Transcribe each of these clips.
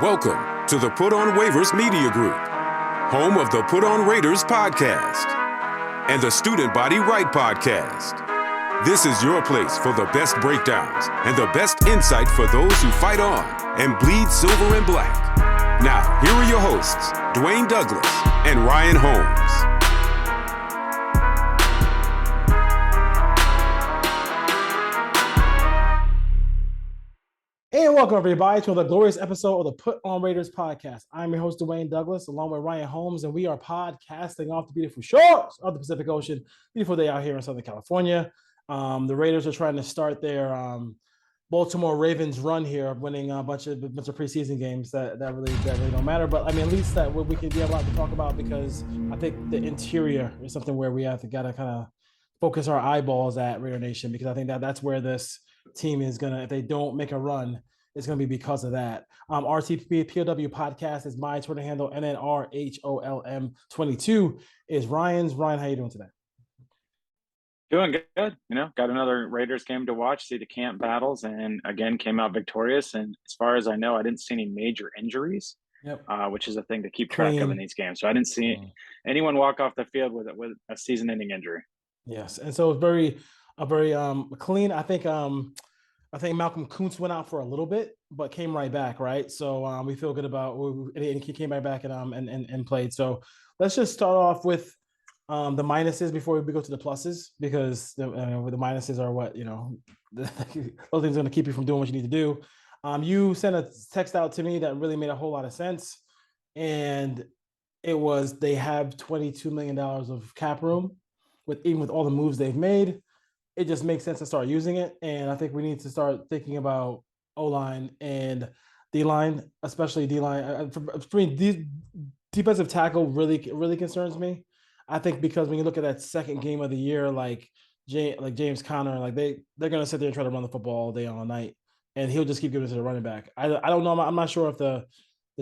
Welcome to the Put On Waivers Media Group, home of the Put On Raiders podcast and the Student Body Right podcast. This is your place for the best breakdowns and the best insight for those who fight on and bleed silver and black. Now, here are your hosts, Dwayne Douglas and Ryan Holmes. And welcome, everybody, to the glorious episode of the Put On Raiders podcast. I'm your host, Dwayne Douglas, along with Ryan Holmes, and we are podcasting off the beautiful shores of the Pacific Ocean. Beautiful day out here in Southern California. The Raiders are trying to start their Baltimore Ravens run here, winning a bunch of preseason games that really don't matter. But I mean, at least that we can have a lot to talk about, because I think the interior is something where we have to kind of focus our eyeballs at Raider Nation, because I think that's where this team is gonna, if they don't make a run, it's gonna be because of that. RTPOW podcast is my Twitter handle, and then RHOLM22 is Ryan's. Ryan, how you doing today? Doing good. Got another Raiders game to watch, see the camp battles, and again came out victorious. And as far as I know, I didn't see any major injuries, which is a thing to keep track of in these games. So I didn't see anyone walk off the field with a season-ending injury. Yes, and so it's very clean. I think Malcolm Kuntz went out for a little bit, but came right back, right? So we feel good about, and he came right back and played. So let's just start off with the minuses before we go to the pluses, because the minuses are what, those things are going to keep you from doing what you need to do. You sent a text out to me that really made a whole lot of sense, and it was they have $22 million of cap room, even with all the moves they've made. It just makes sense to start using it. And I think we need to start thinking about O-line and D-line, especially D-line. For me, defensive tackle really concerns me. I think because when you look at that second game of the year, like James Conner, they're going to sit there and try to run the football all day, all night, and he'll just keep giving it to the running back. I don't know. I'm not sure if the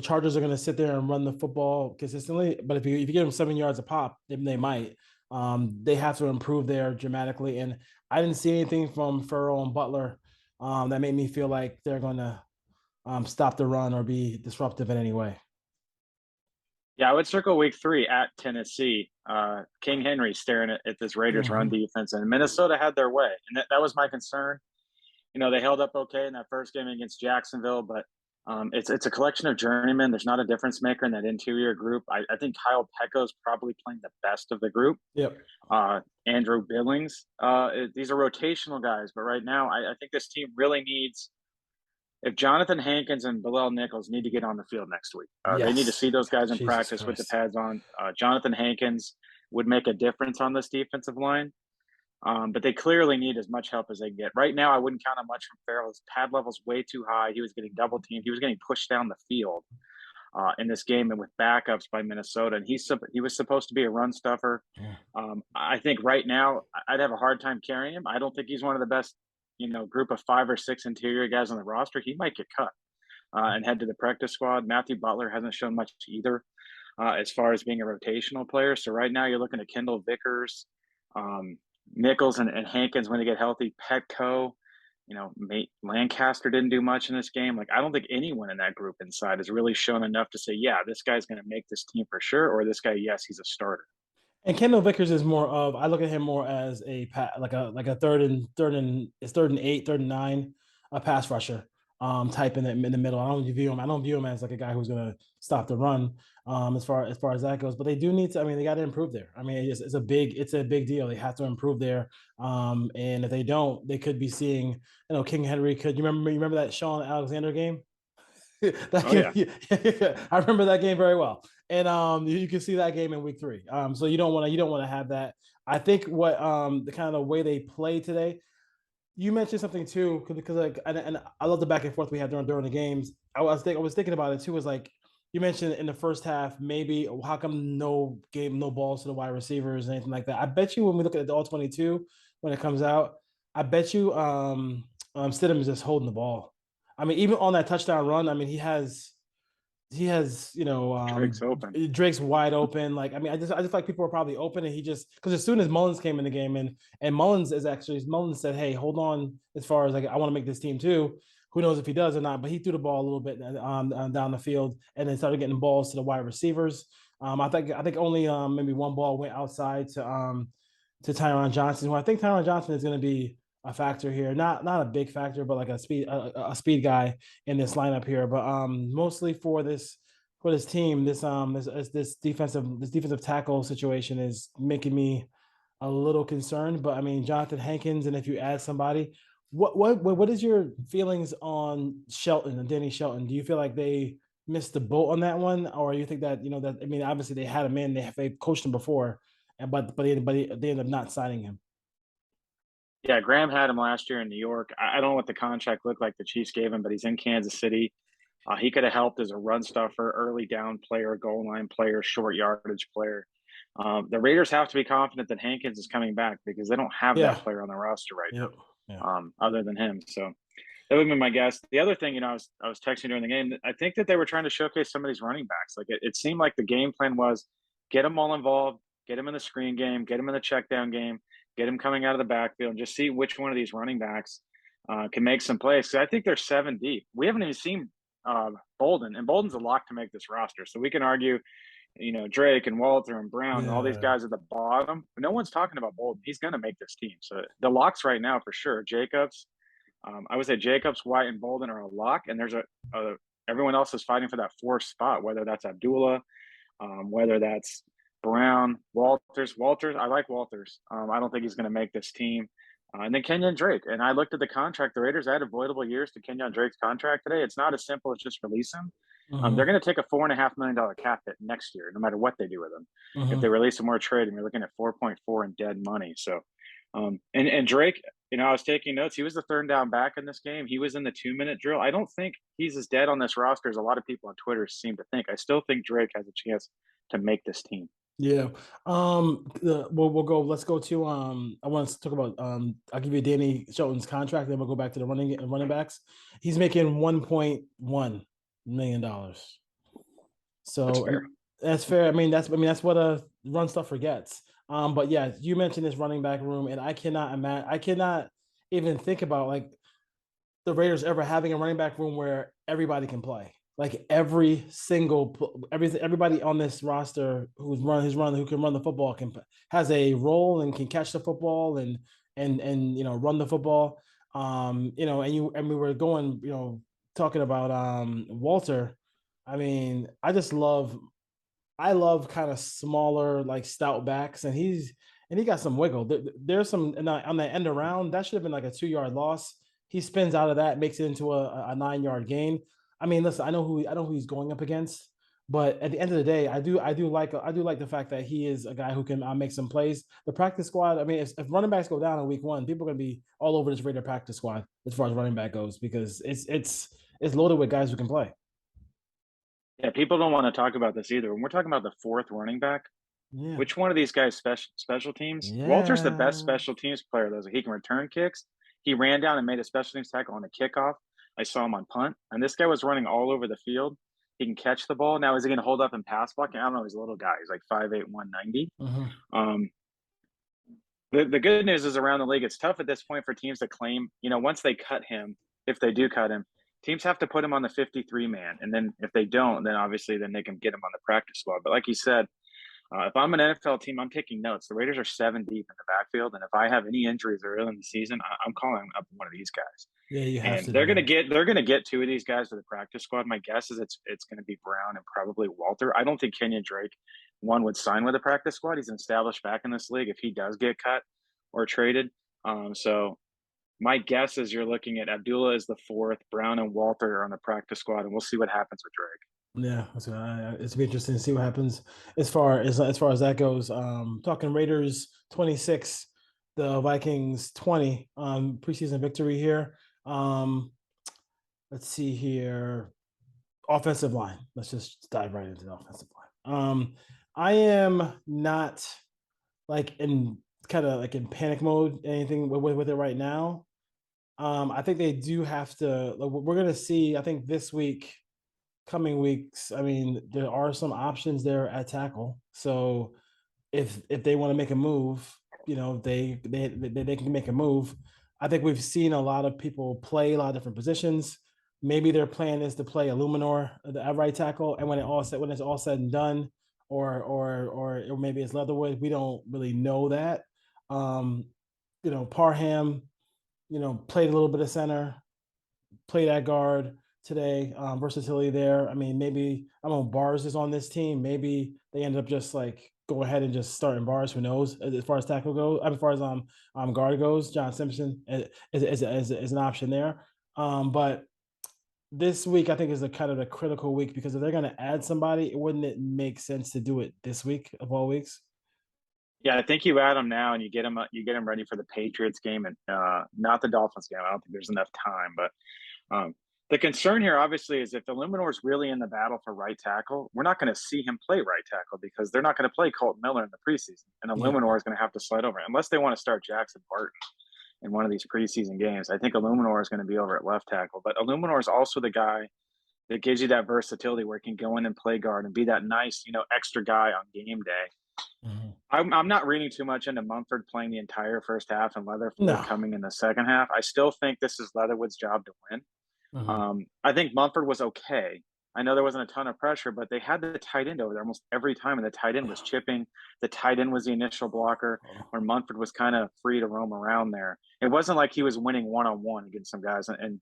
Chargers are going to sit there and run the football consistently, but if you give them 7 yards a pop, they might. They have to improve there dramatically, and I didn't see anything from Ferrell and Butler that made me feel like they're going to stop the run or be disruptive in any way. Yeah, I would circle week 3 at Tennessee. King Henry staring at this Raiders run defense, and Minnesota had their way, and that was my concern. They held up okay in that first game against Jacksonville, but it's a collection of journeymen. There's not a difference maker in that interior group. I think Kyle Pecco's probably playing the best of the group. Yep. Andrew Billings. These are rotational guys, but right now I think this team really needs, if Jonathan Hankins and Bilal Nichols need to get on the field next week. They need to see those guys in practice with the pads on. Jonathan Hankins would make a difference on this defensive line. But they clearly need as much help as they get. Right now, I wouldn't count on much from Ferrell. His pad level's way too high. He was getting double teamed. He was getting pushed down the field in this game, and with backups by Minnesota. And he was supposed to be a run stuffer. I think right now I'd have a hard time carrying him. I don't think he's one of the best, group of 5 or 6 interior guys on the roster. He might get cut and head to the practice squad. Matthew Butler hasn't shown much either as far as being a rotational player. So right now you're looking at Kendall Vickers, Nichols and Hankins when they get healthy. Petco, Lancaster didn't do much in this game. I don't think anyone in that group inside has really shown enough to say, yeah, this guy's going to make this team for sure, or this guy, yes, he's a starter. And Kendall Vickers is more of, I look at him more as a third and 8, 3rd and 9, a pass rusher type in the middle. I don't view him as like a guy who's going to stop the run as far as that goes. But they do need to. They got to improve there. It's a big deal. They have to improve there. And if they don't, they could be seeing. King Henry could. You remember that Sean Alexander game? I remember that game very well. And you can see that game in week 3. So you don't want to have that. I think what the kind of the way they play today. You mentioned something too, because and I love the back and forth we had during the games. I was thinking about it too. Was you mentioned in the first half, maybe how come no balls to the wide receivers and anything like that. I bet you when we look at the all 22 when it comes out, I bet you Stidham is just holding the ball. Even on that touchdown run, he has Drake's open. Drake's wide open. I just feel like people were probably open, and he just, because as soon as Mullins came in the game, and Mullins said, hey, hold on, as far as I want to make this team too. Who knows if he does or not? But he threw the ball a little bit down the field, and then started getting balls to the wide receivers. I think only maybe one ball went outside to Tyron Johnson, who I think Tyron Johnson is going to be a factor here. Not a big factor, but like a speed guy in this lineup here. But mostly for this team, this defensive tackle situation is making me a little concerned. But I mean, Jonathan Hankins, and if you add somebody, what is your feelings on Shelton and Danny Shelton? Do you feel like they missed the boat on that one, or you think that that I mean, obviously they had him in, they coached him before, and but they ended up not signing him. Yeah, Graham had him last year in New York. I don't know what the contract looked like the Chiefs gave him, but he's in Kansas City. He could have helped as a run stuffer, early down player, goal line player, short yardage player. The Raiders have to be confident that Hankins is coming back because they don't have that player on the roster right now, other than him. So that would be my guess. The other thing, I was texting during the game. I think that they were trying to showcase some of these running backs. Like it seemed like the game plan was get them all involved, get them in the screen game, get them in the check down game, get them coming out of the backfield, and just see which one of these running backs can make some plays. So I think they're 7 deep. We haven't even seen Bolden, and Bolden's a lock to make this roster. So we can argue, Drake and Walter and Brown and all these guys at the bottom. But no one's talking about Bolden. He's going to make this team. So the locks right now for sure. Jacobs, I would say Jacobs, White, and Bolden are a lock, and there's everyone else is fighting for that 4th spot, whether that's Abdullah, whether that's Brown, Walters. I like Walters. I don't think he's going to make this team. And then Kenyon Drake. And I looked at the contract. The Raiders added avoidable years to Kenyon Drake's contract today. It's not as simple as just release him. They're going to take a $4.5 million cap hit next year, no matter what they do with him. If they release him or trade him, you're looking at 4.4 in dead money. So, and Drake, I was taking notes. He was the 3rd down back in this game. He was in the 2-minute drill. I don't think he's as dead on this roster as a lot of people on Twitter seem to think. I still think Drake has a chance to make this team. Yeah. We'll go. Let's go to I want to talk about I'll give you Danny Shelton's contract, then we'll go back to the running backs. He's making $1.1 million. So that's fair. I mean, that's what a run stuffer gets. But yeah, you mentioned this running back room, and I cannot even think about like the Raiders ever having a running back room where everybody can play. Like everybody on this roster who can run the football has a role and can catch the football and run the football. And we were going, talking about Walter. I mean, I love kind of smaller, like stout backs, and he got some wiggle. There's some on the end around that should have been like a 2-yard loss. He spins out of that, makes it into a 9-yard gain. I mean, listen, I know who he's going up against, but at the end of the day, I do like the fact that he is a guy who can make some plays. The practice squad. I mean, if running backs go down in week 1, people are going to be all over this Raider practice squad as far as running back goes because it's loaded with guys who can play. Yeah, people don't want to talk about this either. When we're talking about the 4th running back, which one of these guys special teams? Yeah. Walter's the best special teams player. He can return kicks. He ran down and made a special teams tackle on a kickoff. I saw him on punt, and this guy was running all over the field. He can catch the ball. Now, is he going to hold up and pass block? I don't know. He's a little guy. He's like 5'8", 190. The good news is around the league, it's tough at this point for teams to claim, once they cut him, if they do cut him, teams have to put him on the 53-man. And then if they don't, then obviously then they can get him on the practice squad. But like you said, if I'm an NFL team, I'm taking notes. The Raiders are 7 deep in the backfield, and if I have any injuries early in the season, I'm calling up one of these guys. Yeah, you have to. They're going to get 2 of these guys to the practice squad. My guess is it's going to be Brown and probably Walter. I don't think Kenyon Drake would sign with the practice squad. He's an established back in this league if he does get cut or traded. So my guess is you're looking at Abdullah as the 4th, Brown and Walter are on the practice squad, and we'll see what happens with Drake. Yeah, it's be interesting to see what happens as far as that goes. Talking Raiders 26, the Vikings 20 preseason victory here. Let's see here. Offensive line. Let's just dive right into the offensive line. I am not in panic mode, anything with it right now. I think they do have to. We're gonna see. I think this week. Coming weeks, I mean, there are some options there at tackle. So if they want to make a move, they can make a move. I think we've seen a lot of people play a lot of different positions. maybe their plan is to play Illuminor at right tackle, and when it's all said and done, or maybe it's Leatherwood. We don't really know that. Parham, played a little bit of center, played at guard today. Versatility there. I mean, maybe I don't know. Bars is on this team. Maybe they end up just like go ahead and just starting Bars. Who knows? As far as tackle goes, as far as guard goes, John Simpson is an option there. But this week I think is a kind of a critical week because if they're going to add somebody, wouldn't it make sense to do it this week of all weeks? Yeah, I think you add them now and you get them ready for the Patriots game and not the Dolphins game. I don't think there's enough time, but the concern here obviously is if the Luminor's really in the battle for right tackle, we're not going to see him play right tackle because they're not going to play Colton Miller in the preseason, and the Luminor is going to have to slide over unless they want to start Jackson Barton in one of these preseason games. I think Illuminor is going to be over at left tackle, but Illuminor is also the guy that gives you that versatility where he can go in and play guard and be that nice, extra guy on game day. Mm-hmm. I'm not reading too much into Mumford playing the entire first half and Leatherwood No. coming in the second half. I still think this is Leatherwood's job to win. Mm-hmm. I think Mumford was okay. I know there wasn't a ton of pressure, but they had the tight end over there almost every time, and the tight end was chipping. The tight end was the initial blocker, where Mumford was kind of free to roam around there. It wasn't like he was winning one-on-one against some guys. And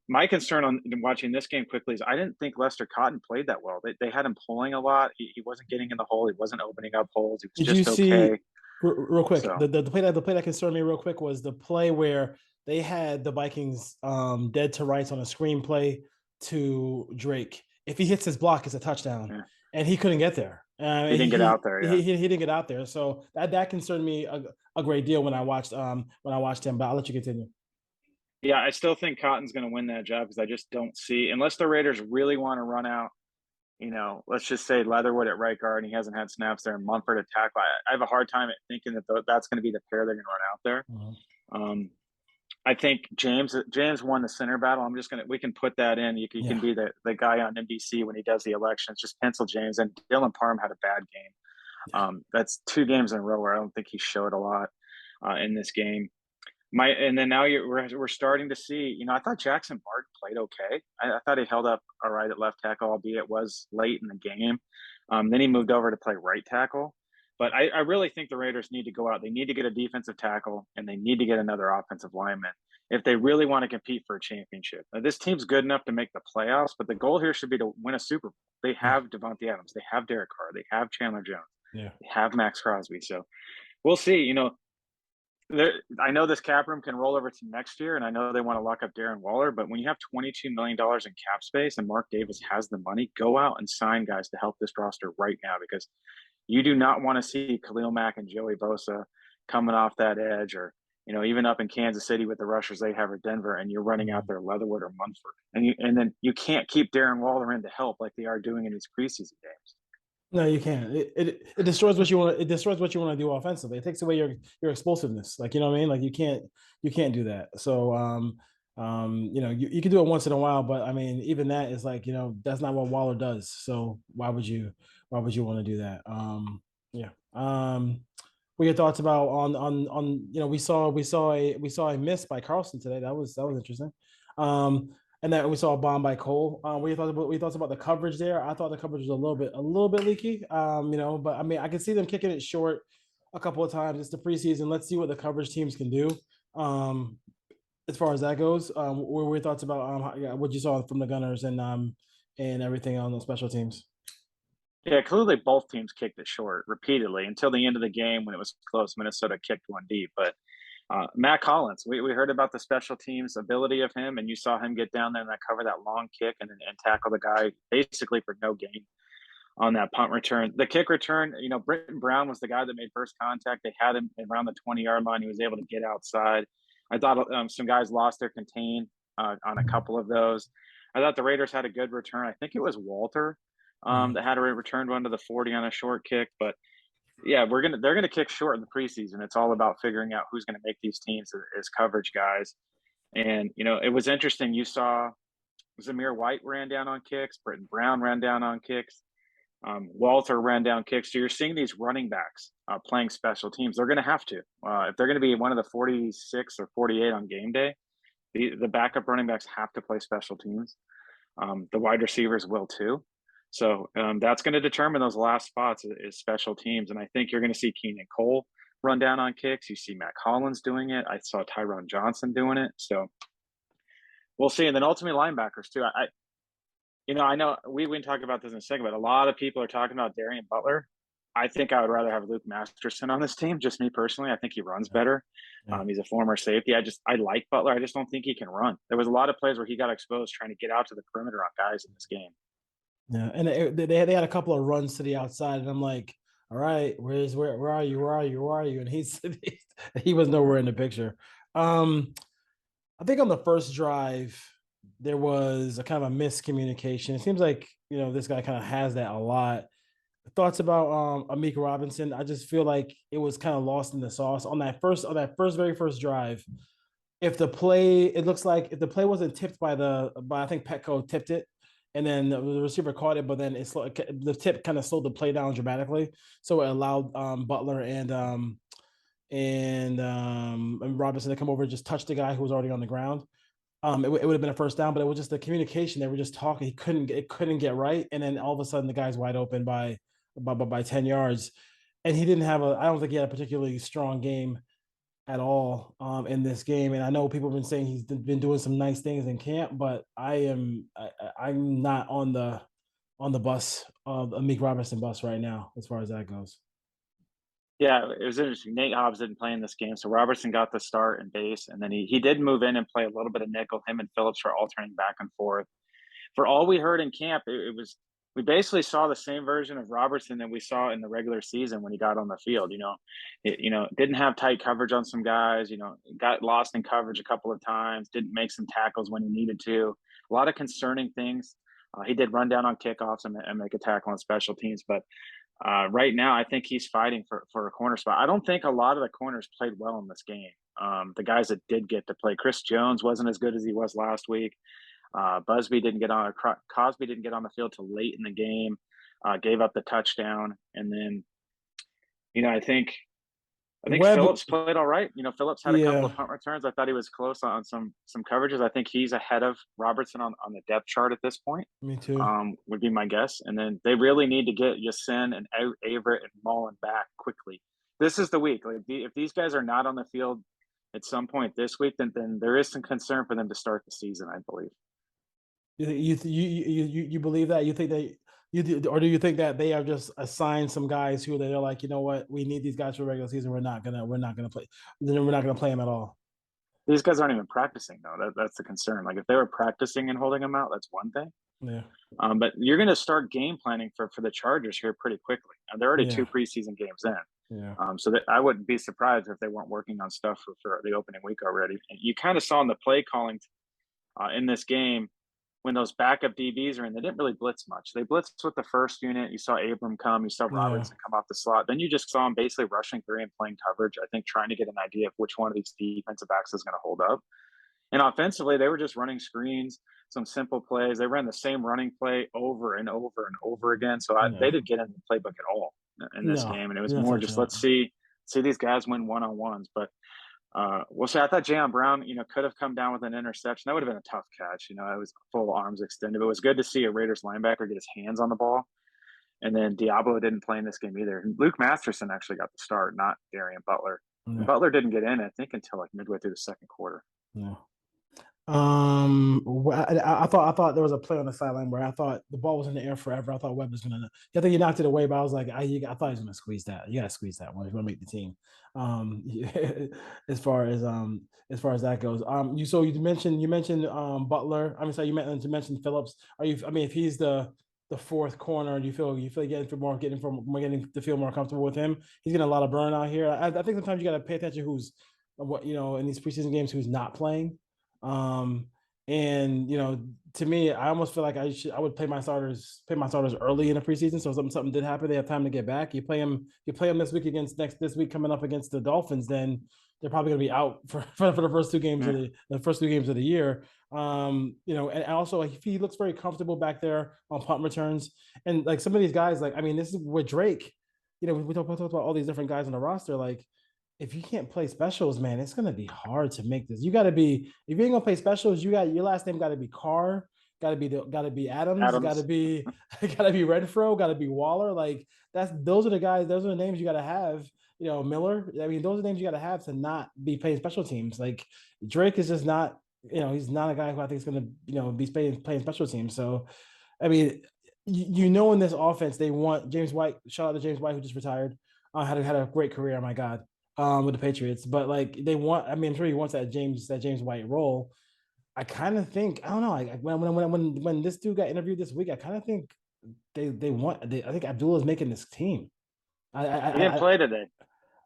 my concern on watching this game quickly is I didn't think Lester Cotton played that well. They had him pulling a lot. He wasn't getting in the hole. He wasn't opening up holes. He was Did just you see, okay. real quick, So, the play that concerned me real quick was the play where they had the Vikings dead to rights on a screenplay to Drake. If he hits his block, it's a touchdown, yeah. And he couldn't get there. He didn't get out there. Yeah. He didn't get out there, so that concerned me a great deal when I watched him. But I'll let you continue. Yeah, I still think Cotton's going to win that job because I just don't see, unless the Raiders really want to run out, let's just say Leatherwood at right guard, and he hasn't had snaps there, and Mumford at tackle. I have a hard time thinking that that's going to be the pair they're going to run out there. Mm-hmm. I think James won the center battle. We can put that in. You can be the guy on NBC when he does the elections. Just pencil James. And Dylan Parham had a bad game. That's 2 games in a row where I don't think he showed a lot in this game. And then now we're starting to see. I thought Jackson Barton played okay. I thought he held up all right at left tackle, albeit it was late in the game. Then he moved over to play right tackle. But I really think the Raiders need to go out. They need to get a defensive tackle, and they need to get another offensive lineman if they really want to compete for a championship. Now, this team's good enough to make the playoffs, but the goal here should be to win a Super Bowl. They have Devontae Adams. They have Derek Carr. They have Chandler Jones. Yeah. They have Max Crosby. So we'll see. I know this cap room can roll over to next year, and I know they want to lock up Darren Waller, but when you have $22 million in cap space and Mark Davis has the money, go out and sign guys to help this roster right now because you do not want to see Khalil Mack and Joey Bosa coming off that edge or, even up in Kansas City with the rushers they have at Denver, and you're running out there Leatherwood or Munford. And then you can't keep Darren Waller in to help like they are doing in these preseason games. No, you can't. It destroys what you want. It destroys what you want to do offensively. It takes away your explosiveness. Like, you know what I mean? Like you can't do that. So you can do it once in a while, but I mean, even that is like, that's not what Waller does. So why would you want to do that? What are your thoughts about on we saw a miss by Carlson today. That was interesting. And then we saw a bomb by Cole. What you thought about the coverage there? I thought the coverage was a little bit leaky. But I mean, I can see them kicking it short a couple of times. It's the preseason. Let's see what the coverage teams can do. As far as that goes, what were your thoughts about what you saw from the Gunners and everything on the special teams? Yeah, clearly both teams kicked it short repeatedly until the end of the game when it was close. Minnesota kicked one deep, but Matt Collins, we heard about the special teams ability of him, and you saw him get down there and cover that long kick and tackle the guy basically for no gain on that punt return. The kick return, Britton Brown was the guy that made first contact. They had him around the 20-yard line. He was able to get outside. I thought some guys lost their contain on a couple of those. I thought the Raiders had a good return. I think it was Walter that had a returned one to the 40 on a short kick, but yeah, they're gonna kick short in the preseason. It's all about figuring out who's gonna make these teams as coverage guys. And it was interesting. You saw Zamir White ran down on kicks, Britton Brown ran down on kicks, Walter ran down kicks. So you're seeing these running backs playing special teams. They're gonna have to if they're gonna be one of the 46 or 48 on game day. The backup running backs have to play special teams. The wide receivers will too. So that's going to determine those last spots is special teams. And I think you're going to see Keenan Cole run down on kicks. You see Matt Collins doing it. I saw Tyron Johnson doing it. So we'll see. And then ultimately linebackers too. I know we can talk about this in a second, but a lot of people are talking about Darian Butler. I think I would rather have Luke Masterson on this team, just me personally. I think he runs better. Yeah. He's a former safety. I like Butler. I just don't think he can run. There was a lot of plays where he got exposed trying to get out to the perimeter on guys in this game. Yeah, and they had a couple of runs to the outside, and I'm like, all right, where are you? And he was nowhere in the picture. I think on the first drive there was a kind of a miscommunication. It seems like this guy kind of has that a lot. Thoughts about Amik Robinson? I just feel like it was kind of lost in the sauce on that very first drive. It looks like if the play wasn't tipped by I think Petco tipped it, and then the receiver caught it, but then the tip kind of slowed the play down dramatically, so it allowed Butler and Robinson to come over and just touch the guy who was already on the ground. It would have been a first down, but it was just the communication. They were just talking. It couldn't get right, and then all of a sudden the guy's wide open by 10 yards, and I don't think he had a particularly strong game at all in this game. And I know people have been saying he's been doing some nice things in camp, but I'm not on the bus of Amik Robinson bus right now as far as that goes. Yeah, it was interesting. Nate Hobbs didn't play in this game, so Robertson got the start in base, and then he did move in and play a little bit of nickel. Him and Phillips were alternating back and forth. For all we heard in camp, we basically saw the same version of Robertson that we saw in the regular season when he got on the field. Didn't have tight coverage on some guys. Got lost in coverage a couple of times. Didn't make some tackles when he needed to. A lot of concerning things. He did run down on kickoffs and make a tackle on special teams, but right now I think he's fighting for a corner spot. I don't think a lot of the corners played well in this game. The guys that did get to play, Chris Jones wasn't as good as he was last week. Cosby didn't get on the field till late in the game, gave up the touchdown. And then, I think Phillips played all right. Phillips had a couple of punt returns. I thought he was close on some coverages. I think he's ahead of Robertson on the depth chart at this point. Me too. Would be my guess. And then they really need to get Yasin and Averett and Mullen back quickly. This is the week. Like if these guys are not on the field at some point this week, then there is some concern for them to start the season, I believe. You believe that? You think that or do you think that they have just assigned some guys who they're like, you know what, we need these guys for regular season. We're not gonna play. Then we're not gonna play them at all. These guys aren't even practicing though. That's the concern. Like if they were practicing and holding them out, that's one thing. Yeah. But you're going to start game planning for the Chargers here pretty quickly. And they're already 2 preseason games in. Yeah. So that I wouldn't be surprised if they weren't working on stuff for the opening week already. And you kind of saw in the play calling in this game when those backup DBs are in, they didn't really blitz much. They blitzed with the first unit. You saw Abram come. You saw Robertson come off the slot. Then you just saw him basically rushing through and playing coverage, I think trying to get an idea of which one of these defensive backs is going to hold up. And offensively, they were just running screens, some simple plays. They ran the same running play over and over and over again. So they didn't get in the playbook at all in this game. And it was more just let's see these guys win one-on-ones. But we'll see. I thought Jayon Brown, could have come down with an interception. That would have been a tough catch. It was full arms extended. But it was good to see a Raiders linebacker get his hands on the ball. And then Diablo didn't play in this game either. Luke Masterson actually got the start, not Darian Butler. Yeah. Butler didn't get in, I think, until like midway through the second quarter. Yeah. I thought there was a play on the sideline where I thought the ball was in the air forever. I thought Webb was gonna. I think he knocked it away, but I was like, I thought he was gonna squeeze that. You gotta squeeze that one if you want to make the team. As far as that goes, you mentioned Butler. You mentioned Phillips. If he's the fourth corner, do you feel getting to feel more comfortable with him? He's getting a lot of burn out here. I think sometimes you got to pay attention who's in these preseason games who's not playing. To me, I almost feel like I would play my starters early in the preseason. So something did happen, they have time to get back. You play them this week this week coming up against the Dolphins, then they're probably going to be out for the first 2 games of the year. And also he looks very comfortable back there on punt returns. And like some of these guys, this is with Drake, we talk about all these different guys on the roster. Like if you can't play specials, man, it's gonna be hard to make this. You got to be if you ain't gonna play specials, you got your last name got to be Carr, got to be Adams, got to Adams. be got to be Renfro, got to be Waller. Like those are the guys, those are the names you got to have. You know, Miller. I mean, those are the names you got to have to not be playing special teams. Like Drake is just not. You know, he's not a guy who I think is gonna be playing special teams. So, I mean, in this offense they want James White. Shout out to James White who just retired. Had a great career. Oh my God, with the Patriots. But like they want, I mean, I'm sure he wants that James White role. I kind of think I don't know. Like when this dude got interviewed this week, I kind of think they want. I think Abdullah is making this team. He didn't play today.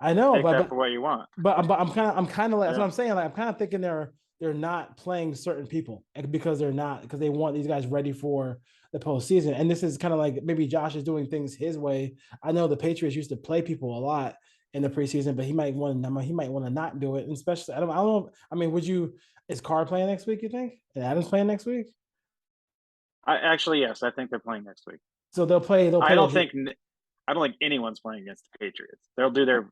I know, Take that for what you want. But I'm kind of like that's what I'm saying. Like I'm kind of thinking they're not playing certain people because they want these guys ready for the postseason. And this is kind of like maybe Josh is doing things his way. I know the Patriots used to play people a lot in the preseason, but he might want to not do it. And especially I don't know. I mean, is Carr playing next week? You think? And Adams playing next week? Yes, I think they're playing next week. So they'll play. I don't think anyone's playing against the Patriots. They'll do their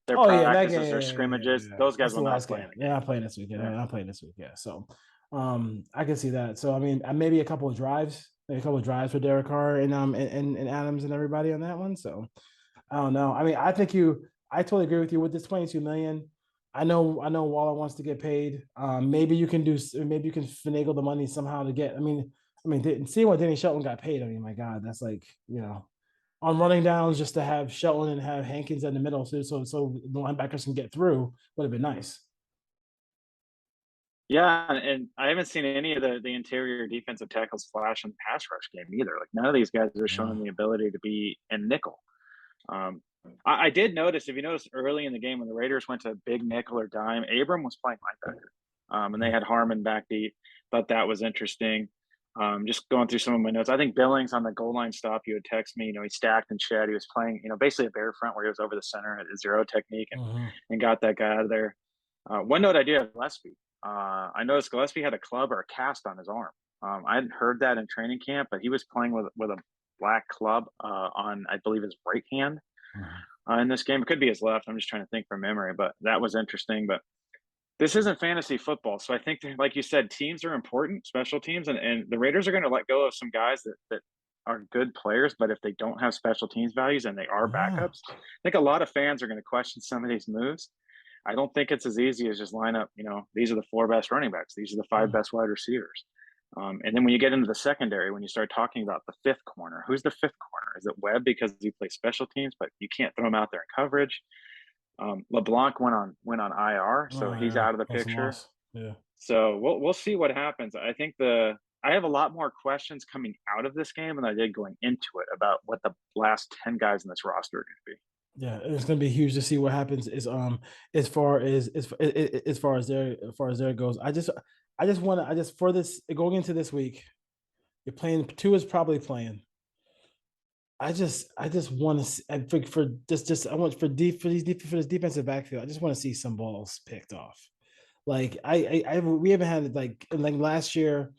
practices, their scrimmages. Those guys will not play. Yeah, I'm playing this week. Yeah, I'm playing this week. Yeah, so I can see that. So I mean, maybe a couple of drives, for Derek Carr and Adams and everybody on that one. So I don't know. I mean, I totally agree with you with this $22 million. I know Waller wants to get paid. Maybe you can finagle the money somehow to get. I mean, seeing what Danny Shelton got paid. I mean, my God, that's like on running downs just to have Shelton and have Hankins in the middle, so the linebackers can get through would have been nice. Yeah, and I haven't seen any of the interior defensive tackles flash in the pass rush game either. Like none of these guys are showing the ability to be in nickel. I did notice, if you noticed early in the game when the Raiders went to big nickel or dime, Abram was playing linebacker, and they had Harmon back deep. Thought that was interesting. Just going through some of my notes, I think Billings on the goal line stop, you would text me, he stacked and shed. He was playing, basically a bear front where he was over the center at a zero technique and got that guy out of there. One note I do have Gillespie. I noticed Gillespie had a club or a cast on his arm. I hadn't heard that in training camp, but he was playing with a black club on, I believe, his right hand in this game. It could be his left. I'm just trying to think from memory, but that was interesting. But this isn't fantasy football. So I think, like you said, teams are important, special teams, and the Raiders are going to let go of some guys that are good players, but if they don't have special teams values and they are backups, I think a lot of fans are going to question some of these moves. I don't think it's as easy as just line up, these are the 4 best running backs. These are the 5 best wide receivers. And then when you get into the secondary, when you start talking about the 5th corner, who's the 5th corner? Is it Webb because he plays special teams, but you can't throw him out there in coverage? LeBlanc went on IR, so he's out of the picture. Yeah. So we'll see what happens. I think I have a lot more questions coming out of this game than I did going into it about what the last 10 guys in this roster are going to be. Yeah, it's going to be huge to see what happens. As far as there goes. I just want to for this going into this week, you're playing. Tua is probably playing. I just want to this defensive backfield. I just want to see some balls picked off. Like we haven't had like last year.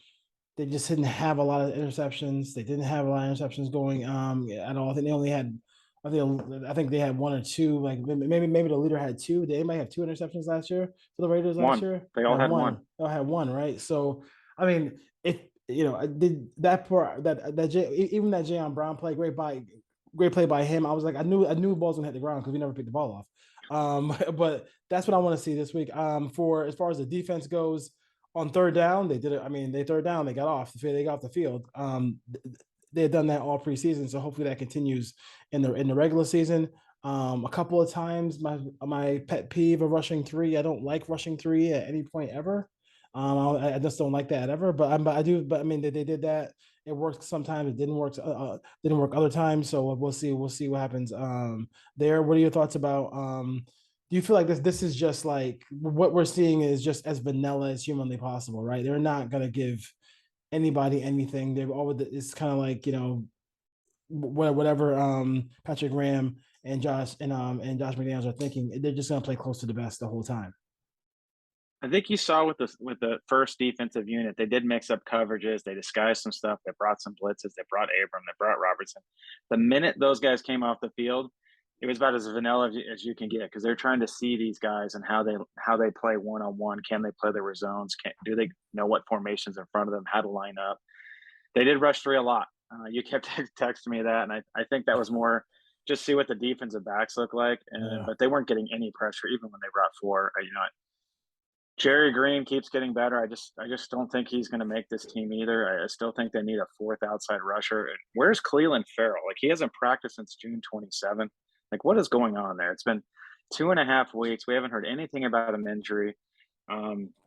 They just didn't have a lot of interceptions. They didn't have a lot of interceptions going at all. I think they only had. I think they had 1 or 2. Like maybe the leader had 2. Did anybody have 2 interceptions last year for the Raiders last year? They all had 1. They all had 1, right? So I mean, if did that part even that Jayon Brown play, great play by him. I was like, I knew the ball's gonna hit the ground because we never picked the ball off. But that's what I want to see this week. For as far as the defense goes, on 3rd down, they did it. I mean, they 3rd down, they got off the field. They had done that all preseason, so hopefully that continues in the regular season. A couple of times, my pet peeve of rushing 3. I don't like rushing 3 at any point ever. I just don't like that ever. But I do. But I mean, they did that. It worked sometimes. It didn't work. Didn't work other times. So we'll see. We'll see what happens there. What are your thoughts about? Do you feel like this is just like what we're seeing is just as vanilla as humanly possible, right? They're not gonna give anybody anything. They've always, it's kind of like whatever Patrick Graham and Josh McDaniels are thinking. They're just gonna play close to the best the whole time. I think you saw with the first defensive unit, they did mix up coverages. They disguised some stuff. They brought some blitzes. They brought Abram. They brought Robertson. The minute those guys came off the field, it was about as vanilla as you can get because they're trying to see these guys and how they play one on one. Can they play their zones? Do they know what formations in front of them? How to line up? They did rush three a lot. You kept texting me that, and I think that was more just see what the defensive backs look like. But they weren't getting any pressure even when they brought four. Jerry Green keeps getting better. I just don't think he's going to make this team either. I still think they need a fourth outside rusher. Where's Cleveland Farrell? Like, he hasn't practiced since June 27th. Like, what is going on there? It's been 2.5 weeks. We haven't heard anything about an injury.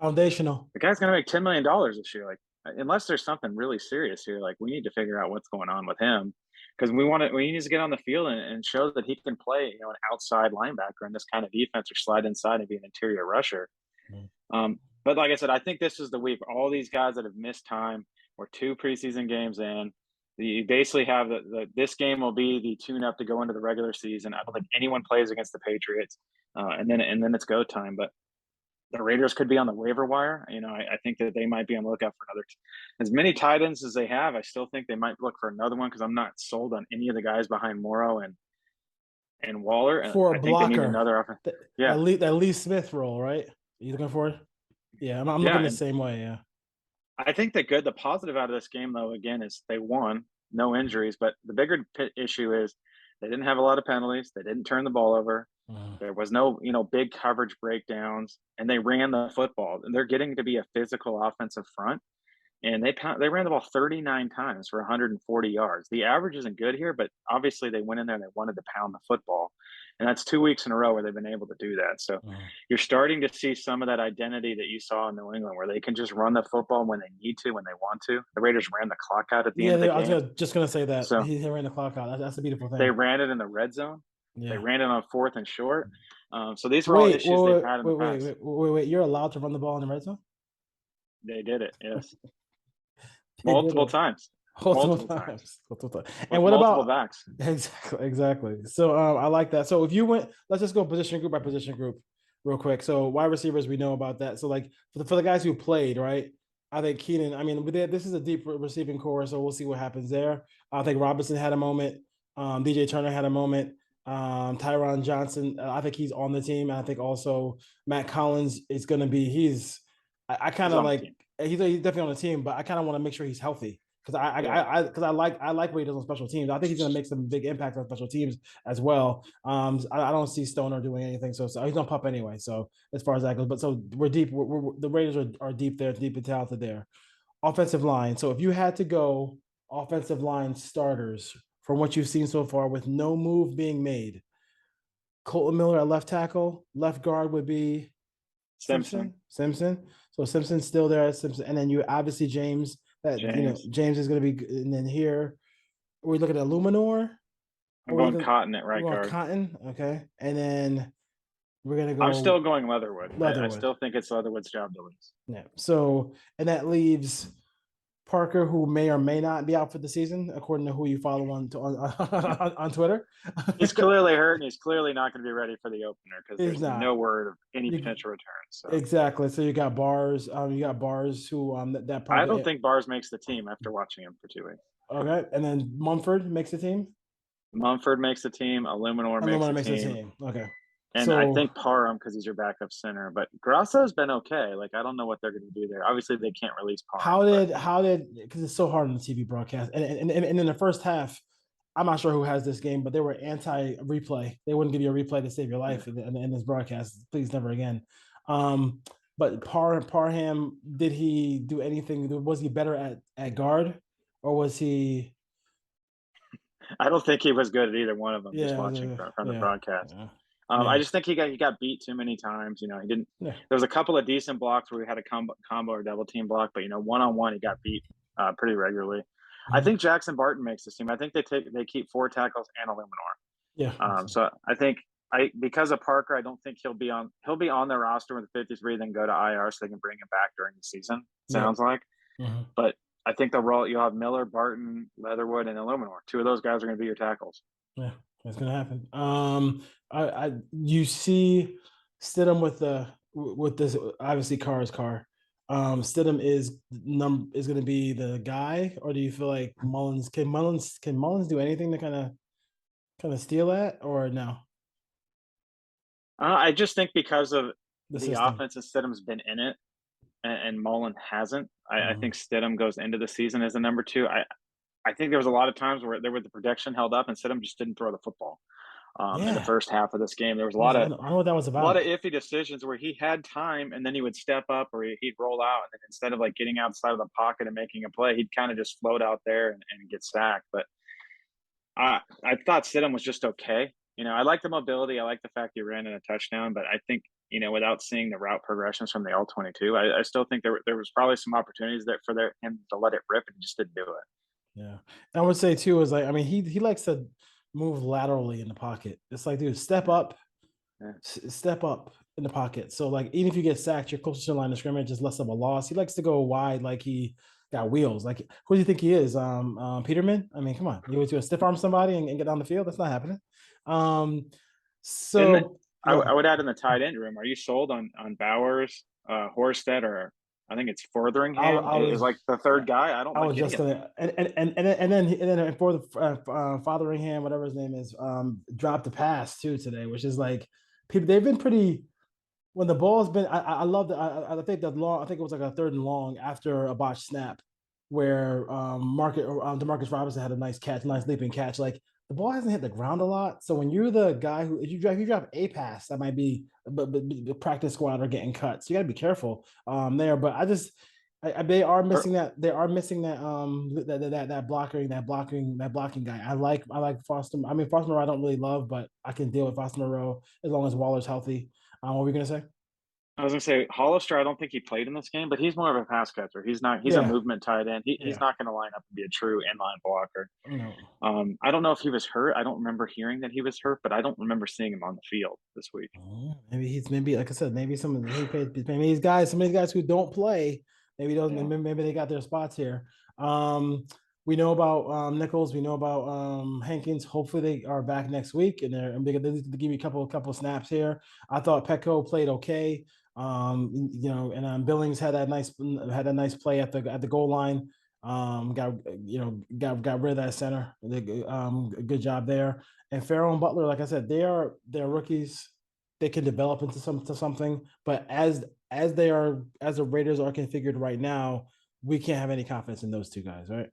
Foundational. The guy's going to make $10 million this year. Like, unless there's something really serious here, like, we need to figure out what's going on with him because we need to get on the field and show that he can play, an outside linebacker in this kind of defense or slide inside and be an interior rusher. But like I said, I think this is the week. All these guys that have missed time or 2 preseason games in, you basically have this game will be the tune-up to go into the regular season. I don't think anyone plays against the Patriots, and then it's go time. But the Raiders could be on the waiver wire. I think that they might be on the lookout for another. As many tight ends as they have, I still think they might look for another one because I'm not sold on any of the guys behind Morrow and Waller. For I a think blocker, they need another offense. Yeah, that Lee Smith role, right? Are you looking for it? Yeah, I'm looking the same way. Yeah, I think the positive out of this game, though, again, is they won, no injuries. But the bigger issue is they didn't have a lot of penalties. They didn't turn the ball over. There was no, big coverage breakdowns, and they ran the football. And they're getting to be a physical offensive front. And they ran the ball 39 times for 140 yards. The average isn't good here, but obviously they went in there and they wanted to pound the football. And that's 2 weeks in a row where they've been able to do that. So you're starting to see some of that identity that you saw in New England where they can just run the football when they need to, when they want to. The Raiders ran the clock out at the end of the game. I was just going to say that. So he ran the clock out. That's a beautiful thing. They ran it in the red zone. Yeah. They ran it on 4th and short. So these were all issues they've had in the past. Wait. You're allowed to run the ball in the red zone? They did it, yes. Multiple times. And what about backs? Exactly. So I like that. So if you went, let's just go position group by position group real quick. So wide receivers, we know about that. So like for the guys who played, right? I think Keenan, this is a deep receiving core, so we'll see what happens there. I think Robinson had a moment. DJ Turner had a moment. Tyron Johnson, I think he's on the team. And I think also Matt Collins is going to be, I kind of like, he's definitely on the team, but I kind of want to make sure he's healthy because I like what he does on special teams. I think he's going to make some big impact on special teams as well. I don't see Stoner doing anything, so he's on pup anyway. So as far as that goes, but so we're deep. The Raiders are deep there, deep and talented there. Offensive line. So if you had to go offensive line starters from what you've seen so far, with no move being made, Colton Miller at left tackle, left guard would be Simpson. So Simpson's still there at Simpson, and then you obviously James is going to be, and then here we're looking at Luminor. I'm going Cotton at right guard. Cotton, okay, and then we're gonna go. I'm still going Leatherwood. I still think it's Leatherwood's job to lose. Yeah. So, and that leaves Parker, who may or may not be out for the season, according to who you follow on Twitter. He's clearly hurt, and he's clearly not going to be ready for the opener because there's no word of any potential return. So. Exactly. So you got Bars. Who that I don't think Bars makes the team after watching him for 2 weeks. Okay, and then Mumford makes the team. Mumford makes the team. Aluminor makes the team. Okay. And I think Parham because he's your backup center, but Grasso's been okay. Like, I don't know what they're going to do there. Obviously, they can't release Parham. How did because it's so hard on the TV broadcast, and in the first half, I'm not sure who has this game, but they were anti-replay. They wouldn't give you a replay to save your life in this broadcast. Please, never again. But Parham, did he do anything? Was he better at guard, or was he? I don't think he was good at either one of them. Just watching from the broadcast. Yeah. I just think he got beat too many times. He didn't. Yeah. There was a couple of decent blocks where we had a combo or double team block, but one-on-one he got beat pretty regularly. Mm-hmm. I think Jackson Barton makes this team. I think they keep 4 tackles and a Luminor. Yeah. So I think because of Parker, I don't think he'll be on their roster with the 53, then go to IR so they can bring him back during the season. Sounds like. Mm-hmm. But I think you'll have Miller, Barton, Leatherwood, and Luminor. 2 of those guys are going to be your tackles. Yeah. That's gonna happen. You see Stidham with this obviously Carr. Stidham is gonna be the guy, or do you feel like Mullins can Mullins do anything to kind of kind of steal that or no? I just think because of The the system. offense and Stidham's been in it, and Mullen hasn't. I Mhm. think Stidham goes into the season as a number 2. I think there was a lot of times where there were the protection held up and Stidham just didn't throw the football. In the Yeah. first half of this game, there was a I lot of don't know what that was a lot about. of iffy decisions where he had time and then he would step up or he'd roll out, and then instead of like getting outside of the pocket and making a play, he'd kind of just float out there and get sacked. But I thought Stidham was just okay. I like the mobility. I like the fact he ran in a touchdown, but I think without seeing the route progressions from the all 22, I still think there was probably some opportunities there for him to let it rip, and he just didn't do it. Yeah. I would say too is like, I mean, he likes to move laterally in the pocket. It's like, dude, step Yeah, up, yeah. step up in the pocket. So like, even if you get sacked, you're closer to the line of scrimmage, just less of a loss. He likes to go wide, like he got wheels. Like, who do you think he is? Peterman. I mean, come on, you would to stiff arm somebody and get down the field? That's not happening. Um, And so I would add in the tight end room. Are you sold on Bowers, Horsted, or I think it's Fortheringham I is was like the third guy? I don't I like was any just of them. gonna and then for the Fotheringham, whatever his name is, dropped the pass too today, which is like people they've been pretty when the ball's been. I love that. I think that long. I think it was like a third and long after a botched snap where Demarcus Robinson had a nice catch, nice leaping catch. Like the ball hasn't hit the ground a lot, so when you're the guy who if you drop a pass, that might be the practice squad are getting cut. So you got to be careful there. But they are missing that. They are missing that blocking guy. I like Foster. I mean Foster Moreau I don't really love, but I can deal with Foster Moreau as long as Waller's healthy. What were we gonna say? I was gonna say Hollister. I don't think he played in this game, but he's more of a pass catcher. He's not. He's a Yeah, movement tight end. He's yeah. not going to line up and be a true inline blocker. No. I don't know if he was hurt. I don't remember hearing that he was hurt, but I don't remember seeing him on the field this week. Maybe like I said, maybe maybe some of these guys who don't play, maybe those Yeah. maybe they got their spots here. We know about Nichols, we know about Hankins. Hopefully they are back next week and they give you a couple snaps here. I thought Petco played okay. And Billings had that nice play at the goal line. Got rid of that center. Good job there. And Farrell and Butler, like I said, they're rookies. They can develop into something, but as the Raiders are configured right now, we can't have any confidence in those two guys, right?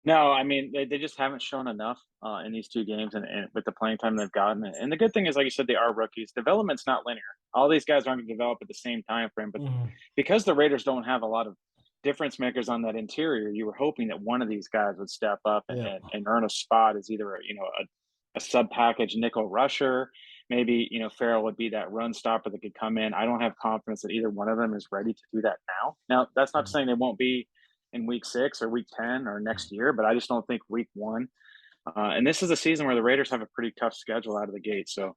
No, I mean they just haven't shown enough in these 2 games, and with the playing time they've gotten. And the good thing is, like you said, they are rookies. Development's not linear. All these guys aren't going to develop at the same time frame, but Mm-hmm. because the Raiders don't have a lot of difference makers on that interior, you were hoping that one of these guys would step up Yeah. and earn a spot as either a sub package nickel rusher. Maybe Farrell would be that run stopper that could come in. I don't have confidence that either one of them is ready to do that now. Now that's not saying they won't be in week 6 or week 10 or next year, but I just don't think week 1. And this is a season where the Raiders have a pretty tough schedule out of the gate. So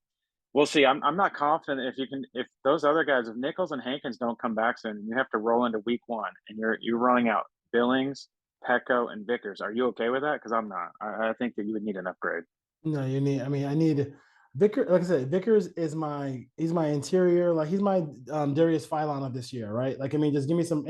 we'll see. I'm not confident if those other guys, if Nichols and Hankins don't come back soon, you have to roll into week 1 and you're running out Billings, Petco, and Vickers. Are you okay with that? Because I'm not. I think that you would need an upgrade. No, you need. I mean, I need Vickers. Like I said, Vickers is he's my interior. Like he's my Darius Phylon of this year, right? Like I mean, just give me some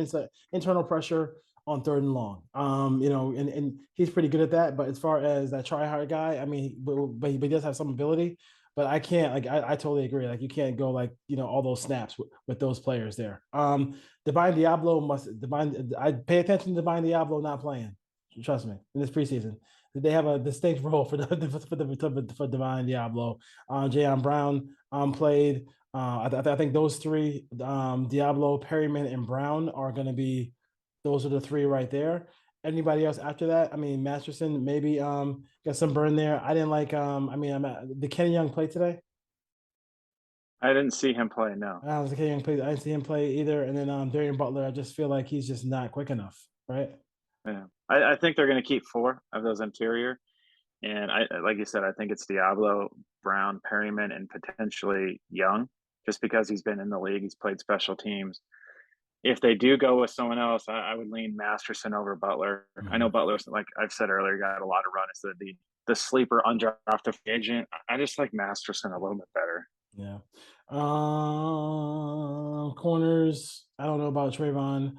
internal pressure on third and long. And he's pretty good at that. But as far as that try hard guy, I mean, but he does have some ability. But I can't. Like I totally agree. Like you can't go like all those snaps with those players there. Divine Diablo Divine. I pay attention to Divine Diablo not playing. Trust me, in this preseason they have a distinct role for Divine Diablo. Jayon Brown played. I think those three, Diablo, Perryman, and Brown, are going to be. Those are the three right there. Anybody else after that? I mean, Masterson maybe got some burn there. I didn't like. Did Kenny Young play today? I didn't see him play. No. I was Kenny Young play. I didn't see him play either. And then Darian Butler, I just feel like he's just not quick enough, right? Yeah. I think they're going to keep 4 of those interior. And like you said, I think it's Diablo, Brown, Perryman, and potentially Young, just because he's been in the league. He's played special teams. If they do go with someone else, I would lean Masterson over Butler. I know Butler's, like I've said earlier, got a lot of run as the sleeper undrafted free agent. I just like Masterson a little bit better. Yeah. Corners. I don't know about Trayvon.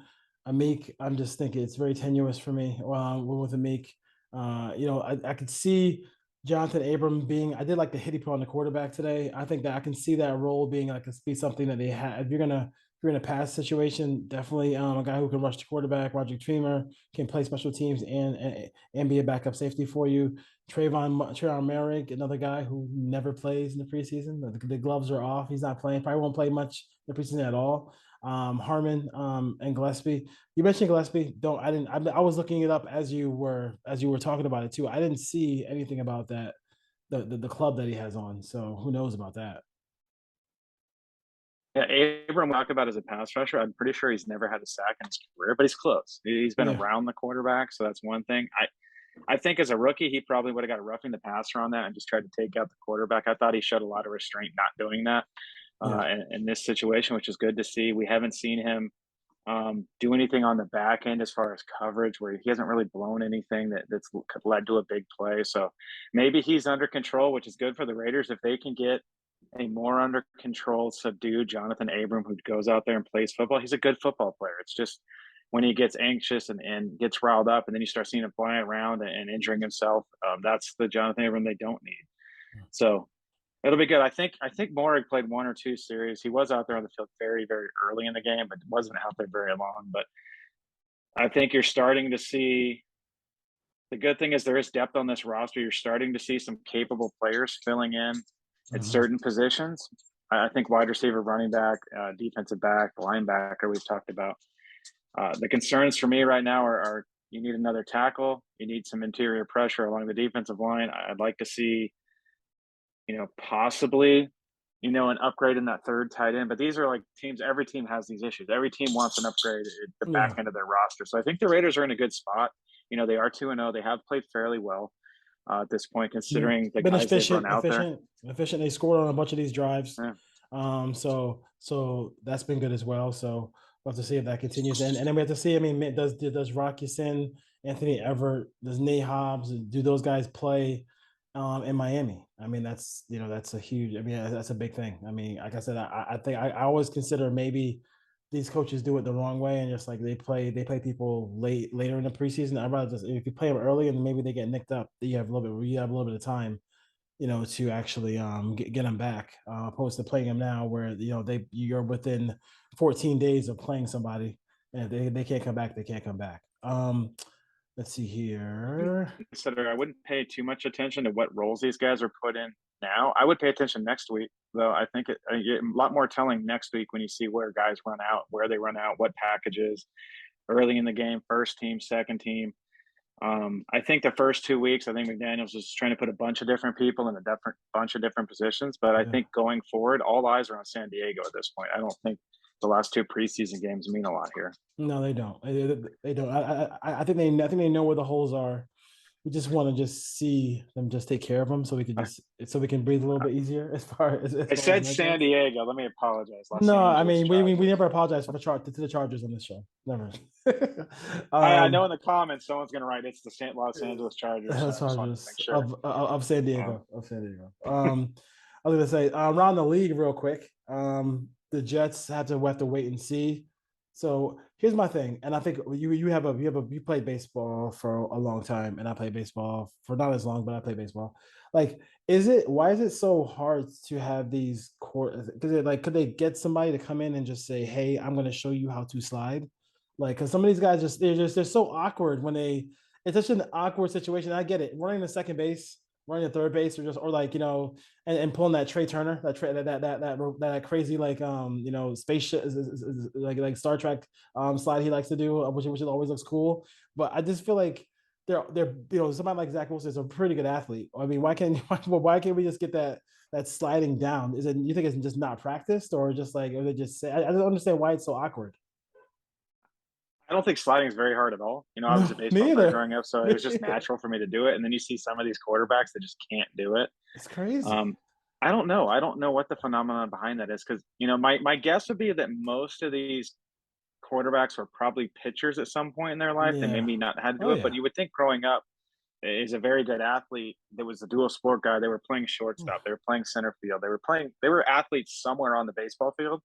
Amik, I'm just thinking it's very tenuous for me with Amik. I could see Jonathan Abram being, I did like the hit he put on the quarterback today. I think that I can see that role being like be something that they have. If you're in a pass situation, definitely a guy who can rush the quarterback. Roger Treamer can play special teams and be a backup safety for you. Trayvon Merrick, another guy who never plays in the preseason. The gloves are off. He's not playing. Probably won't play much in the preseason at all. Harmon and Gillespie. You mentioned Gillespie. I was looking it up as you were talking about it too. I didn't see anything about that, the club that he has on. So who knows about that? Yeah, Abram talked about as a pass rusher. I'm pretty sure he's never had a sack in his career, but he's close. He's been around the quarterback, so that's one thing. I think as a rookie, he probably would have got a roughing the passer on that and just tried to take out the quarterback. I thought he showed a lot of restraint not doing that in this situation, which is good to see. We haven't seen him do anything on the back end as far as coverage, where he hasn't really blown anything that's led to a big play. So maybe he's under control, which is good for the Raiders. If they can get a more under control, subdued Jonathan Abram who goes out there and plays football, he's a good football player. It's just when he gets anxious and gets riled up, and then you start seeing him flying around and injuring himself, that's the Jonathan Abram they don't need. So it'll be good. I think Morrig played 1 or 2 series. He was out there on the field very, very early in the game, but wasn't out there very long. But I think you're starting to see – the good thing is there is depth on this roster. You're starting to see some capable players filling in at certain positions. I think wide receiver, running back, defensive back, linebacker we've talked about. The concerns for me right now are you need another tackle. You need some interior pressure along the defensive line. I'd like to see – possibly, an upgrade in that third tight end. But these are like teams, every team has these issues. Every team wants an upgrade at the back end of their roster. So I think the Raiders are in a good spot. They are 2-0. They have played fairly well at this point, considering the guys they've run out there. Efficient. They scored on a bunch of these drives. Yeah. So that's been good as well. So we'll have to see if that continues. And then we have to see, does Rocky Sin, Anthony Everett, does Nate Hobbs, do those guys play in Miami? That's a huge. That's a big thing. Like I said, I think I always consider maybe these coaches do it the wrong way and just like they play people later in the preseason. I'd rather just, if you play them early and maybe they get nicked up, you have a little bit of time, to actually get them back, opposed to playing them now where you're within 14 days of playing somebody, and if they can't come back, they can't come back. Let's see here. I wouldn't pay too much attention to what roles these guys are put in now. I would pay attention next week, though. I think a lot more telling next week when you see where guys run out, where they run out, what packages early in the game, first team, second team. I think the first 2 weeks, I think McDaniels was trying to put a bunch of different people in a bunch of different positions. But I think going forward, all eyes are on San Diego at this point. I don't think the last 2 preseason games mean a lot here. No, they don't. They don't. I think they know where the holes are. We just want to see them just take care of them, so we can breathe a little bit easier. As far as I said San Diego. Let me apologize. We never apologize to the Chargers on this show. Never. I know in the comments someone's going to write it's the Los Angeles Chargers. Of San Diego. Of San Diego. I was going to say around the league real quick. The Jets have to wait and see. So here's my thing, and I think you played baseball for a long time, and I played baseball for not as long, but I played baseball. Like, why is it so hard to have these court? Because could they get somebody to come in and just say, "Hey, I'm going to show you how to slide"? Because some of these guys they're so awkward when it's such an awkward situation. I get it, running the second base, running the third base, and pulling that Trey Turner, that crazy spaceship, like Star Trek slide he likes to do, which always looks cool. But I just feel like they're somebody like Zach Wilson is a pretty good athlete. Why can't we just get that sliding down? Is it, you think it's just not practiced, or just or they just say? I don't understand why it's so awkward. I don't think sliding is very hard at all. I was a baseball player growing up, so it was just natural for me to do it. And then you see some of these quarterbacks that just can't do it. It's crazy. I don't know. I don't know what the phenomenon behind that is, because my guess would be that most of these quarterbacks were probably pitchers at some point in their life. They maybe not had to do it, but you would think growing up is a very good athlete. There was a dual sport guy. They were playing shortstop. They were playing center field. They were athletes somewhere on the baseball field.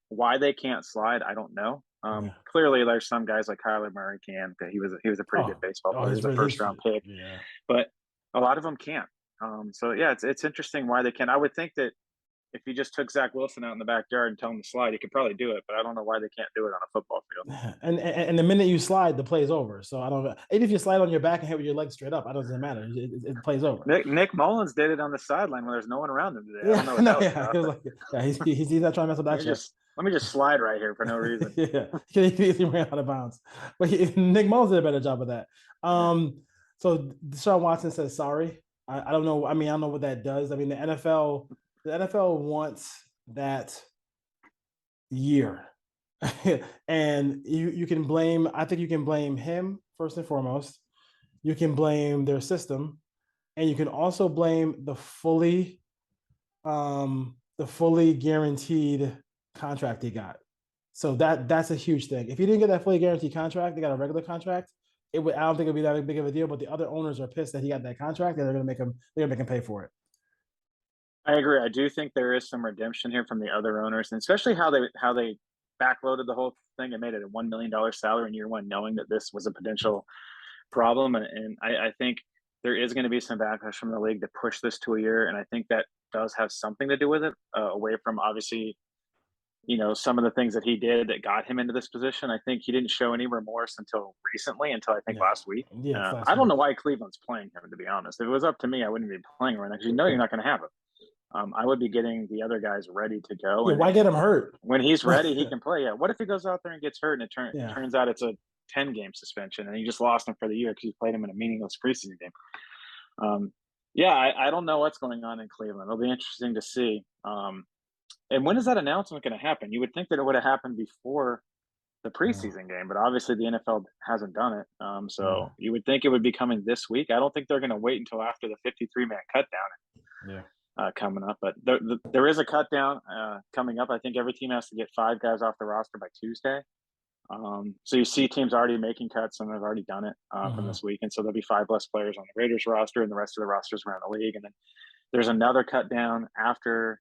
Why they can't slide, I don't know. Clearly, there's some guys like Kyler Murray can. He was a pretty good baseball player. He was a first round pick, but a lot of them can't. So yeah, it's interesting why they can. I would think that if you just took Zach Wilson out in the backyard and tell him to slide, he could probably do it. But I don't know why they can't do it on a football field. And the minute you slide, the play's over. So I don't know. Even if you slide on your back and hit with your legs straight up, it doesn't matter. It plays over. Nick Mullins did it on the sideline when there's no one around him today. I don't know what that was about. He was like, he's not trying to mess with that shit. Let me just slide right here for no reason. Yeah, he ran out of bounds. But Nick Mullins did a better job of that. So Deshaun Watson says sorry. I don't know. I mean, I don't know what that does. I mean, the NFL wants that year. And you can blame, I think you can blame him first and foremost. You can blame their system, and you can also blame the fully guaranteed contract he got. So that's a huge thing. If he didn't get that fully guaranteed contract, they got a regular contract. I don't think it'd be that big of a deal, but the other owners are pissed that he got that contract, and they're gonna make him pay for it. I agree. I do think there is some redemption here from the other owners, and especially how they backloaded the whole thing and made it a $1 million salary in year one, knowing that this was a potential problem. And I think there is going to be some backlash from the league to push this to a year, and I think that does have something to do with it, away from obviously, some of the things that he did that got him into this position. I think he didn't show any remorse until I think last week. Yeah, I don't know why Cleveland's playing him, to be honest. If it was up to me, I wouldn't be playing right now because you're not going to have it. I would be getting the other guys ready to go. Yeah, why get him hurt? When he's ready, he can play. Yeah. What if he goes out there and gets hurt and it turns out it's a 10-game suspension and you just lost him for the year because you played him in a meaningless preseason game? I don't know what's going on in Cleveland. It'll be interesting to see. And when is that announcement going to happen? You would think that it would have happened before the preseason game, but obviously the NFL hasn't done it. So you would think it would be coming this week. I don't think they're going to wait until after the 53-man cutdown. Coming up, but there is a cut down coming up. I think every team has to get 5 guys off the roster by Tuesday. So you see teams already making cuts, and they've already done it from this week, and so there'll be 5 less players on the Raiders roster, and the rest of the rosters around the league. And then there's another cut down after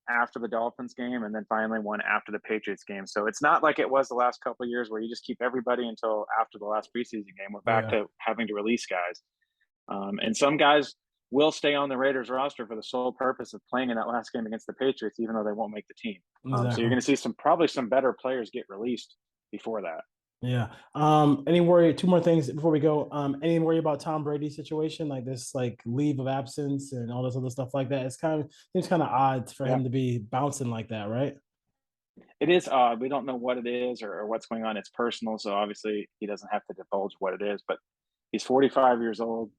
the Dolphins game, and then finally one after the Patriots game. So it's not like it was the last couple of years where you just keep everybody until after the last preseason game. We're back to having to release guys, and some guys will stay on the Raiders roster for the sole purpose of playing in that last game against the Patriots, even though they won't make the team. Exactly. So you're going to see probably some better players get released before that. Yeah. Any worry? 2 more things before we go. Any worry about Tom Brady's situation, like this, like leave of absence and all this other stuff like that? Seems kind of odd for him to be bouncing like that, right? It is odd. We don't know what it is or what's going on. It's personal, so obviously he doesn't have to divulge what it is. But he's 45 years old.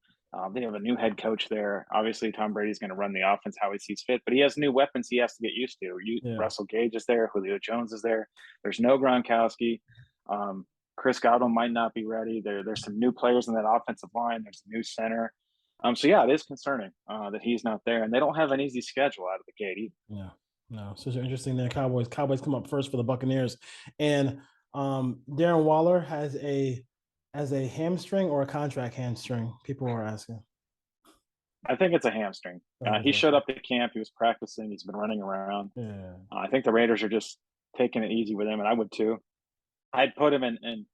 They have a new head coach there. Obviously, Tom Brady's going to run the offense how he sees fit, but he has new weapons he has to get used to. Russell Gage is there. Julio Jones is there. There's no Gronkowski. Chris Godwin might not be ready. There's some new players in that offensive line. There's a new center. It is concerning that he's not there, and they don't have an easy schedule out of the gate either. Yeah, no, so it's interesting there. Cowboys come up first for the Buccaneers, and Darren Waller has a hamstring or a contract hamstring? People are asking. I think it's a hamstring. He showed up at camp. He was practicing. He's been running around. Yeah. I think the Raiders are just taking it easy with him, and I would too. I'd put him in, and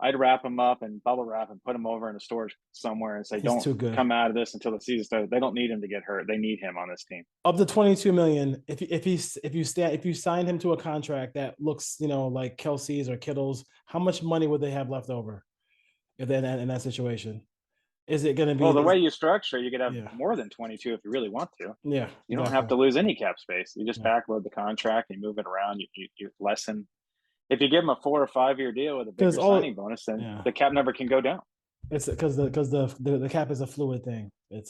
I'd wrap him up and bubble wrap and put him over in a storage somewhere and say, don't come out of this until the season starts. They don't need him to get hurt. They need him on this team. Of the $22 million, if you signed him to a contract that looks, like Kelsey's or Kittle's, how much money would they have left over? If they're in that situation, is it going to be? Well, the way you structure, you could have more than 22 if you really want to. Yeah, you don't have to lose any cap space. You just backload the contract and move it around. You lessen. If you give them a 4 or 5 year deal with a big signing bonus, then the cap number can go down. It's because the cap is a fluid thing. It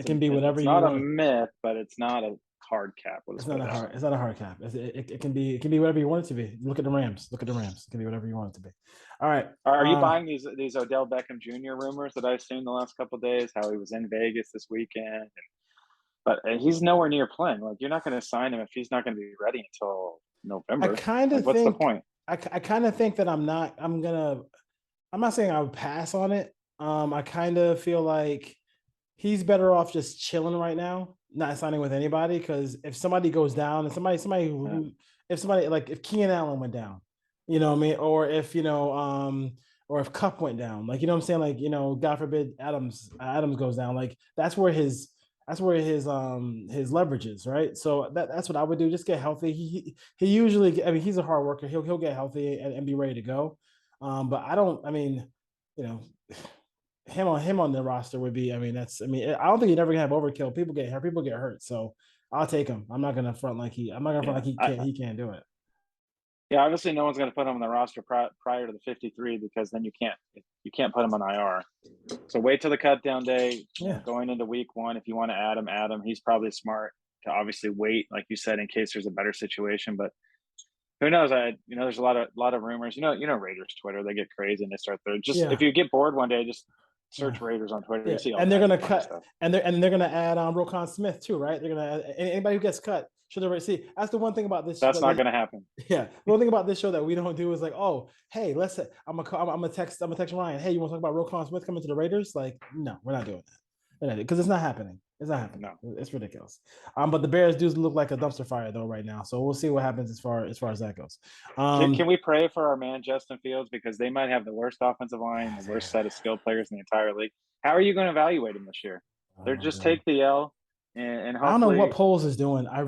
can be whatever you want. It's not a myth, but it's not a hard cap. It's not a hard cap. It can be whatever you want it to be. Look at the Rams. It can be whatever you want it to be. All right. Are you buying these Odell Beckham Jr. rumors that I've seen the last couple of days? How he was in Vegas this weekend, but he's nowhere near playing. Like, you're not going to sign him if he's not going to be ready until November. I kind of what's the point? I kind of think that I'm not saying I would pass on it. I kind of feel like he's better off just chilling right now, not signing with anybody. Because if somebody goes down, and if Keenan Allen went down, you know what I mean, or if or if Cup went down, like, you know what I'm saying? Like, God forbid Adams goes down. Like, that's where his leverage is, right? So that's what I would do. Just get healthy. He usually, I mean, he's a hard worker. He'll get healthy and be ready to go. But I don't, I mean, him on the roster would be, I don't think you're never gonna have overkill. People get hurt. So I'll take him. I'm not gonna front like he can't do it. Yeah, obviously no one's going to put him on the roster prior to the 53 because then you can't put him on IR. So wait till the cut down day. Going into week 1, if you want to add him. He's probably smart to obviously wait, like you said, in case there's a better situation. But who knows? There's a lot of rumors. Raiders Twitter, they get crazy and they start there. If you get bored one day, just search Raiders on Twitter. You see all and they're gonna cut stuff. and they're gonna add Roquan Smith too, right? They're gonna add anybody who gets cut. Should already see. That's the one thing about this. That's not going to happen. Yeah, the one thing about this show that we don't do is like, oh, hey, I'm gonna text Ryan. Hey, you want to talk about Roquan Smith coming to the Raiders? Like, no, we're not doing that. Because it's not happening. It's not happening. No. It's ridiculous. But the Bears do look like a dumpster fire though right now. So we'll see what happens as far as that goes. Can we pray for our man Justin Fields, because they might have the worst offensive line, the worst set of skilled players in the entire league? How are you going to evaluate him this year? They're just take the L. And I don't know what polls is doing. I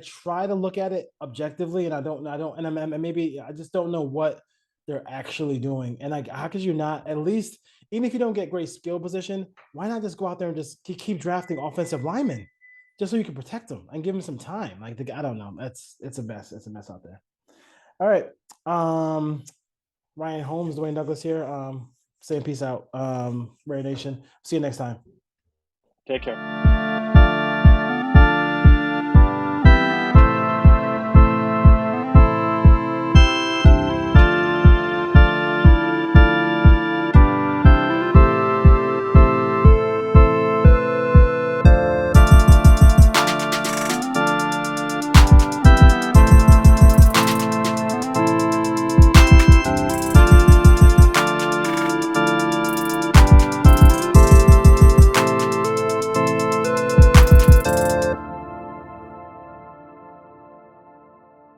try to look at it objectively, and I don't, and maybe I just don't know what they're actually doing. And like, how could you not, at least, even if you don't get great skill position, why not just go out there and just keep drafting offensive linemen, just so you can protect them and give them some time? Like, I don't know. It's a mess. It's a mess out there. All right. Ryan Holmes, Dwayne Douglas here. Saying peace out. Raider Nation. See you next time. Take care.